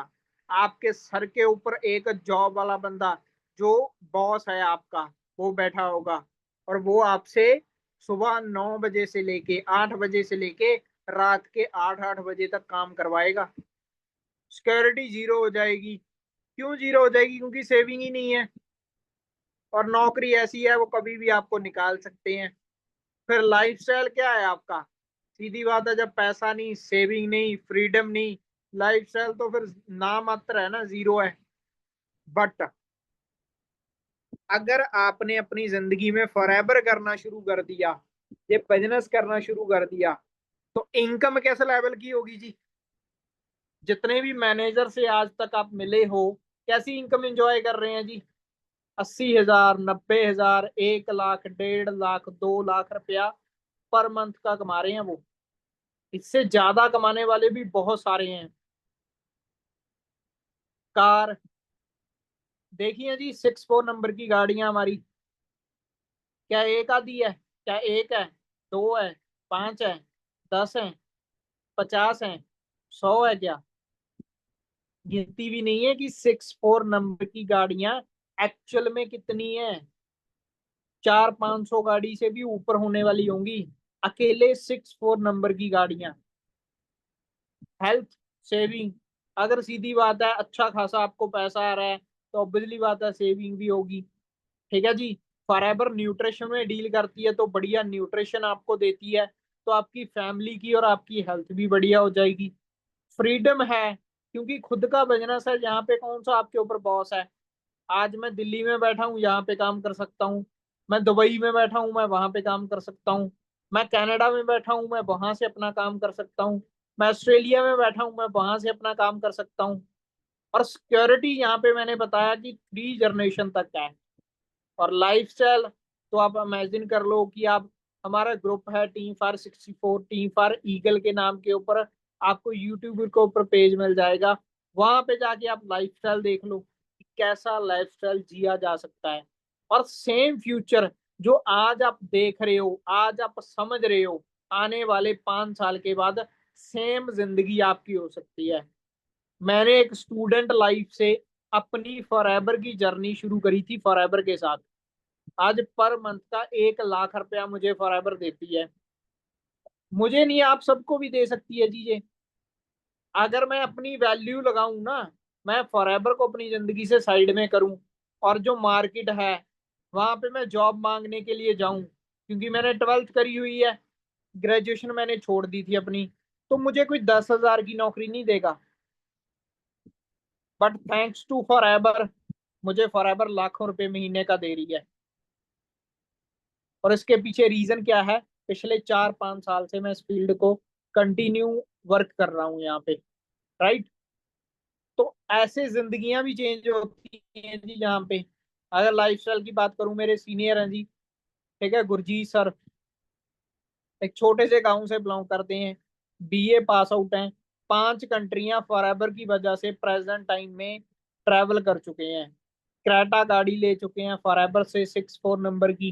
आपके सर के ऊपर एक जॉब वाला बंदा, जो बॉस है आपका, वो बैठा होगा। और वो आपसे सुबह 9 बजे से लेके 8 बजे से लेके रात के 8-8 बजे तक काम करवाएगा। सिक्योरिटी जीरो हो जाएगी। क्यों जीरो हो जाएगी? क्योंकि सेविंग ही नहीं है। और नौकरी ऐसी है, वो कभी भी आपको निकाल सकते हैं। फिर लाइफस्टाइल क्या है आपका? सीधी बात है, जब पैसा नहीं, सेविंग नहीं, फ्रीडम नहीं, लाइफस्टाइल तो फिर नाम मात्र है ना, जीरो है। बट अगर आपने अपनी जिंदगी में फॉरएवर करना शुरू कर दिया, ये बिजनेस करना शुरू कर दिया, तो इनकम किस लेवल की होगी जी? जितने भी मैनेजर से आज तक आप मिले हो, कैसी इनकम एंजॉय कर रहे हैं जी? 80,000, 90,000, 1 लाख, 1.5 लाख, 2 लाख रुपया पर मंथ का कमा रहे हैं वो। इससे ज्यादा कमाने वाले भी बहुत सारे हैं। कार देखिए जी, 64 नंबर की गाड़ियां हमारी, क्या एक आधी है? क्या एक है, दो है, पांच है, 10 है, 50 है, 100 है क्या? गिनती भी नहीं है कि 64 नंबर की गाड़ियां एक्चुअल में कितनी है। 400-500 गाड़ी से भी ऊपर होने वाली होंगी, अकेले 64 नंबर की गाड़ियां। हेल्थ, सेविंग, अगर सीधी बात है अच्छा खासा आपको पैसा आ रहा है, तो ऑब्वियसली बात है सेविंग भी होगी। ठीक है जी। फॉरएवर न्यूट्रिशन में डील करती है, तो बढ़िया न्यूट्रिशन आपको देती है, तो आपकी फैमिली की और आपकी हेल्थ भी बढ़िया हो जाएगी। फ्रीडम है, क्योंकि खुद का बिजनेस है, यहाँ पे कौन सा आपके ऊपर बॉस है। आज मैं दिल्ली में बैठा हूँ, यहाँ पे काम कर सकता हूँ। मैं दुबई में बैठा हूँ, मैं वहां पे काम कर सकता हूँ। मैं कनाडा में बैठा हूँ, मैं वहां से अपना काम कर सकता हूँ। मैं ऑस्ट्रेलिया में बैठा हूँ, मैं वहां से अपना काम कर सकता हूँ। और सिक्योरिटी यहाँ पे मैंने बताया कि 3 जनरेशन तक है। और लाइफस्टाइल तो आप इमेजिन कर लो कि आप, हमारा ग्रुप है team for 64, team for eagle के नाम के ऊपर, आपको यूट्यूब के ऊपर पेज मिल जाएगा। वहां पे जाके आप लाइफस्टाइल देख लो। कैसा लाइफस्टाइल जिया जा सकता है। और सेम फ्यूचर जो आज आप देख रहे हो, आज आप समझ रहे हो, आने वाले 5 साल के बाद सेम जिंदगी आपकी हो सकती है। मैंने एक स्टूडेंट लाइफ से अपनी फॉरएवर की जर्नी शुरू करी थी फॉरएवर के साथ। आज पर मंथ का 1 लाख रुपया मुझे फॉरएवर देती है। मुझे नहीं, आप सबको भी दे सकती है चीजें। अगर मैं अपनी वैल्यू लगाऊं ना, मैं फॉरएवर को अपनी जिंदगी से साइड में करूं, और जो मार्केट है वहां पे मैं जॉब मांगने के लिए जाऊं, क्योंकि मैंने 12th करी हुई है, ग्रेजुएशन मैंने छोड़ दी थी अपनी, तो मुझे कोई 10,000 की नौकरी नहीं देगा। बट थैंक्स टू फॉरएवर, मुझे फॉरएवर लाखों रुपए महीने का दे रही है। और इसके पीछे रीजन क्या है? पिछले 4-5 साल से मैं इस फील्ड को कंटिन्यू वर्क कर रहा हूँ यहाँ पे, राइट। तो ऐसे जिंदगियां भी चेंज होती हैं जी यहाँ पे। अगर लाइफस्टाइल की बात करूं, मेरे सीनियर हैं जी, ठीक है, गुरजीत सर, एक छोटे से गांव से बिलोंग करते हैं, बीए पास आउट हैं, 5 कंट्रियां फॉरएवर की वजह से प्रेजेंट टाइम में ट्रैवल कर चुके हैं। क्रेटा गाड़ी ले चुके हैं फॉरएवर से 64 नंबर की,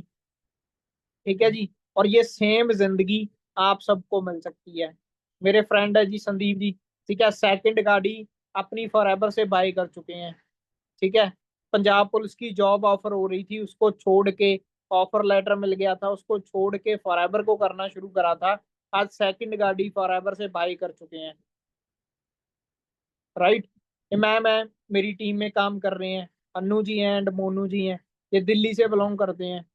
ठीक है जी। और ये सेम जिंदगी आप सबको मिल सकती है। मेरे फ्रेंड है जी संदीप जी, ठीक है, सेकंड गाड़ी अपनी फॉरएवर से बाय कर चुके हैं, ठीक है। पंजाब पुलिस की जॉब ऑफर हो रही थी, उसको छोड़ के, ऑफर लेटर मिल गया था, उसको छोड़ के फॉरएवर को करना शुरू करा था। आज सेकंड गाड़ी फॉरएवर से बाई कर चुके हैं, राइट। ये मैम है, मेरी टीम में काम कर रहे हैं, अन्नू जी हैं एंड मोनू जी हैं, ये दिल्ली से बिलोंग करते हैं,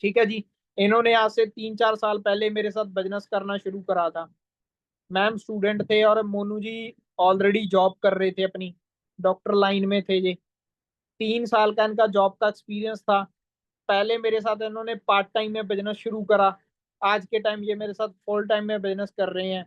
ठीक है जी। इन्होंने आज से 3-4 साल पहले मेरे साथ बिजनेस करना शुरू करा था। मैम स्टूडेंट थे और मोनू जी ऑलरेडी जॉब कर रहे थे अपनी, डॉक्टर लाइन में थे ये। 3 साल का इनका जॉब का एक्सपीरियंस था। पहले मेरे साथ इन्होंने पार्ट टाइम में बिजनेस शुरू करा, आज के टाइम ये मेरे साथ फुल टाइम में बिजनेस कर रहे हैं।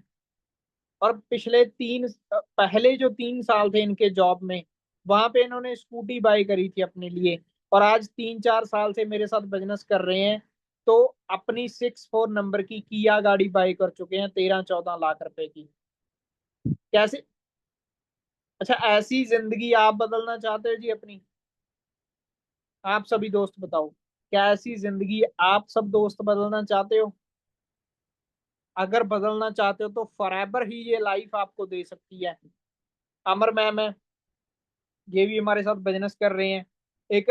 और पहले जो 3 साल थे इनके जॉब में, वहां पे इन्होंने स्कूटी बाई करी थी अपने लिए, और आज 3-4 साल से मेरे साथ बिजनेस कर रहे हैं। तो अपनी 64 नंबर की किया गाड़ी बाई कर चुके हैं 13-14 लाख रुपए की। कैसे? अच्छा, ऐसी जिंदगी आप बदलना चाहते हो जी अपनी? आप सभी दोस्त बताओ, क्या ऐसी जिंदगी आप सब दोस्त बदलना चाहते हो? अगर बदलना चाहते हो तो फॉरएवर ही ये लाइफ आपको दे सकती है। अमर मैम है, ये भी हमारे साथ बिजनेस कर रहे हैं। एक,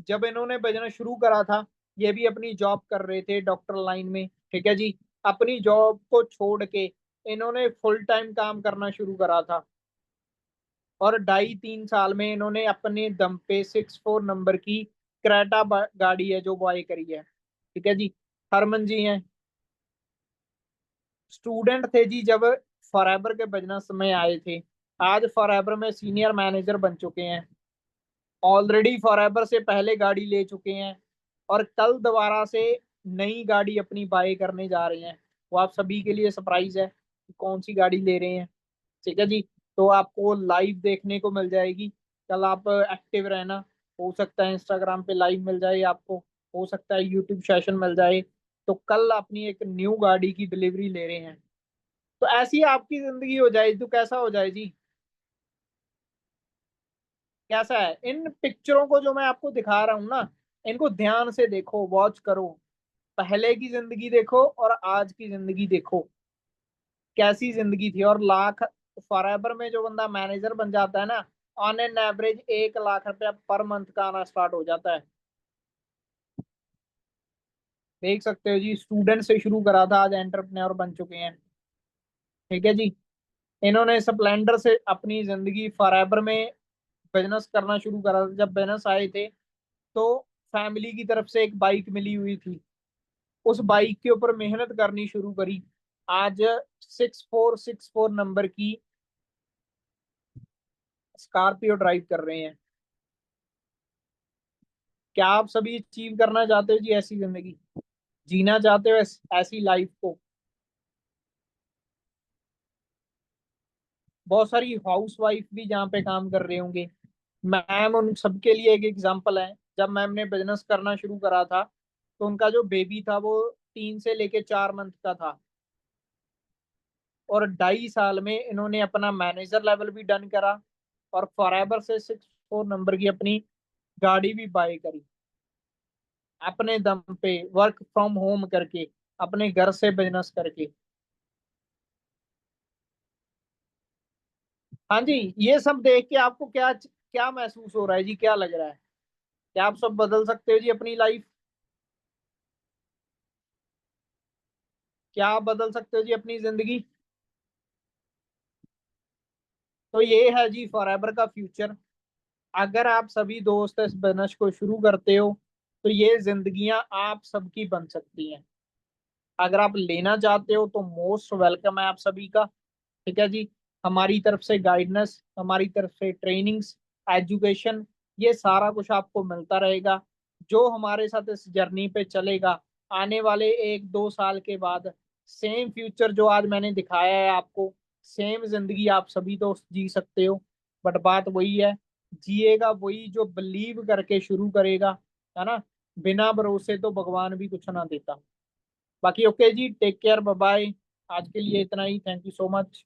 जब इन्होंने बिजनेस शुरू करा था, ये भी अपनी जॉब कर रहे थे डॉक्टर लाइन में, ठीक है जी। अपनी जॉब को छोड़ के इन्होंने फुल टाइम काम करना शुरू करा था, और 2.5-3 साल में इन्होंने अपने दम पे 64 नंबर की क्रेटा गाड़ी है जो बाय करी है, ठीक है जी। हरमन जी हैं, स्टूडेंट थे जी जब फॉरएवर के बिजनेस में आए थे, आज फॉरएवर में सीनियर मैनेजर बन चुके हैं। ऑलरेडी फॉरएवर से पहले गाड़ी ले चुके हैं, और कल दोबारा से नई गाड़ी अपनी बाय करने जा रहे हैं। वो आप सभी के लिए सरप्राइज है कि कौन सी गाड़ी ले रहे हैं, ठीक है जी। तो आपको लाइव देखने को मिल जाएगी। कल आप एक्टिव रहना, हो सकता है इंस्टाग्राम पे लाइव मिल जाए आपको, हो सकता है यूट्यूब सेशन मिल जाए। तो कल अपनी एक न्यू गाड़ी की डिलीवरी ले रहे हैं। तो ऐसी आपकी जिंदगी हो जाए तो कैसा हो जाए जी? कैसा है? इन पिक्चरों को जो मैं आपको दिखा रहा हूँ ना, इनको ध्यान से देखो, वॉच करो। पहले की जिंदगी देखो और आज की जिंदगी देखो, कैसी जिंदगी थी। और लाख फॉरएवर में जो बंदा मैनेजर बन जाता है ना, ऑन एन एवरेज 1 लाख रुपया पर मंथ का आना स्टार्ट हो जाता है। देख सकते हो जी, स्टूडेंट से शुरू करा था, आज एंटरप्रेन्योर बन चुके हैं, ठीक है जी। इन्होंने स्प्लेंडर से अपनी जिंदगी फॉरएवर में बिजनेस करना शुरू करा था। जब बिजनेस आए थे तो फैमिली की तरफ से एक बाइक मिली हुई थी, उस बाइक के ऊपर मेहनत करनी शुरू करी। आज 6464 नंबर की स्कॉर्पियो ड्राइव कर रहे हैं। क्या आप सभी अचीव करना चाहते हो जी ऐसी जिंदगी? जीना चाहते हो ऐसी लाइफ को? बहुत सारी हाउस वाइफ भी जहाँ पे काम कर रहे होंगे, मैम उन सबके लिए एक एग्जांपल है। जब मैम ने बिजनेस करना शुरू करा था, तो उनका जो बेबी था वो 3 से लेके 4 मंथ का था, और 2.5 साल में इन्होंने अपना मैनेजर लेवल भी डन करा, और फॉरएवर से 64 नंबर की अपनी गाड़ी भी बाय करी, अपने दम पे वर्क फ्रॉम होम करके, अपने घर से बिजनेस करके। हाँ जी, ये सब देख के आपको क्या क्या महसूस हो रहा है जी, क्या लग रहा है? क्या आप सब बदल सकते हो जी अपनी लाइफ? क्या आप बदल सकते हो जी अपनी जिंदगी? तो ये है जी फॉरएवर का फ्यूचर। अगर आप सभी दोस्त इस बिजनेस को शुरू करते हो तो ये जिंदगियां आप सबकी बन सकती हैं। अगर आप लेना चाहते हो तो मोस्ट वेलकम है आप सभी का। ठीक है जी। हमारी तरफ से गाइडेंस, हमारी तरफ से ट्रेनिंग्स, एजुकेशन, ये सारा कुछ आपको मिलता रहेगा। जो हमारे साथ इस जर्नी पे चलेगा, आने वाले 1-2 साल के बाद सेम फ्यूचर जो आज मैंने दिखाया है आपको, सेम जिंदगी आप सभी दोस्त जी सकते हो। बट बात वही है, जिएगा वही जो बिलीव करके शुरू करेगा, है ना। बिना भरोसे तो भगवान भी कुछ ना देता। बाकी ओके जी, टेक केयर, बाय बाय। आज के लिए इतना ही, थैंक यू सो मच।